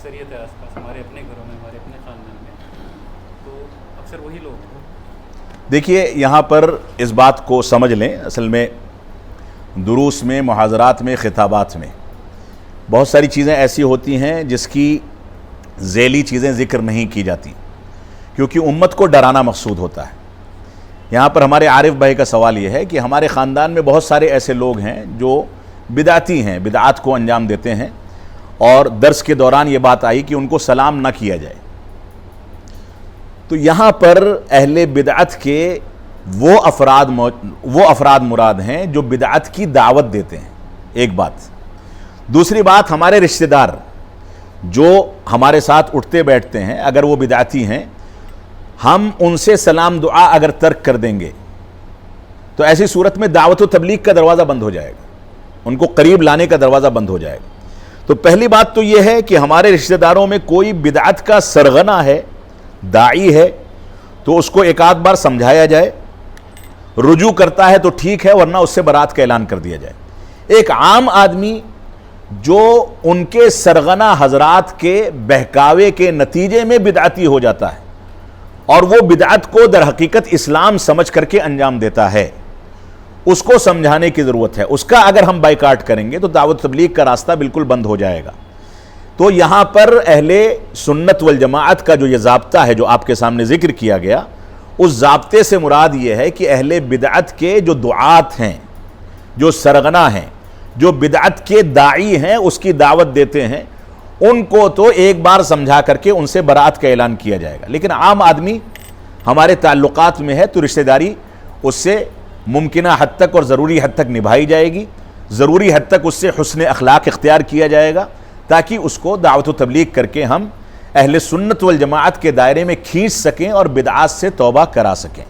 اکثریت ہے آس پاس ہمارے اپنے گھروں میں، ہمارے اپنے خاندان میں، تو اکثر وہی لوگ. دیکھیے یہاں پر اس بات کو سمجھ لیں، اصل میں دروس میں، محاضرات میں، خطابات میں بہت ساری چیزیں ایسی ہوتی ہیں جس کی ذیلی چیزیں ذکر نہیں کی جاتی کیونکہ امت کو ڈرانا مقصود ہوتا ہے. یہاں پر ہمارے عارف بھائی کا سوال یہ ہے کہ ہمارے خاندان میں بہت سارے ایسے لوگ ہیں جو بدعتی ہیں، بدعات کو انجام دیتے ہیں، اور درس کے دوران یہ بات آئی کہ ان کو سلام نہ کیا جائے. تو یہاں پر اہل بدعت کے وہ افراد مراد ہیں جو بدعت کی دعوت دیتے ہیں، ایک بات. دوسری بات، ہمارے رشتہ دار جو ہمارے ساتھ اٹھتے بیٹھتے ہیں اگر وہ بدعتی ہیں، ہم ان سے سلام دعا اگر ترک کر دیں گے تو ایسی صورت میں دعوت و تبلیغ کا دروازہ بند ہو جائے گا، ان کو قریب لانے کا دروازہ بند ہو جائے گا. تو پہلی بات تو یہ ہے کہ ہمارے رشتہ داروں میں کوئی بدعت کا سرغنہ ہے، داعی ہے، تو اس کو ایک آدھ بار سمجھایا جائے، رجوع کرتا ہے تو ٹھیک ہے، ورنہ اس سے برات کا اعلان کر دیا جائے. ایک عام آدمی جو ان کے سرغنہ حضرات کے بہکاوے کے نتیجے میں بدعتی ہو جاتا ہے اور وہ بدعت کو در حقیقت اسلام سمجھ کر کے انجام دیتا ہے، اس کو سمجھانے کی ضرورت ہے. اس کا اگر ہم بائیکاٹ کریں گے تو دعوت تبلیغ کا راستہ بالکل بند ہو جائے گا. تو یہاں پر اہل سنت والجماعت کا جو یہ ضابطہ ہے جو آپ کے سامنے ذکر کیا گیا، اس ضابطے سے مراد یہ ہے کہ اہل بدعت کے جو دعات ہیں، جو سرغنہ ہیں، جو بدعت کے داعی ہیں، اس کی دعوت دیتے ہیں، ان کو تو ایک بار سمجھا کر کے ان سے برات کا اعلان کیا جائے گا. لیکن عام آدمی ہمارے تعلقات میں ہے تو رشتہ داری اس سے ممکنہ حد تک اور ضروری حد تک نبھائی جائے گی، ضروری حد تک اس سے حسن اخلاق اختیار کیا جائے گا تاکہ اس کو دعوت و تبلیغ کر کے ہم اہل سنت والجماعت کے دائرے میں کھینچ سکیں اور بدعات سے توبہ کرا سکیں.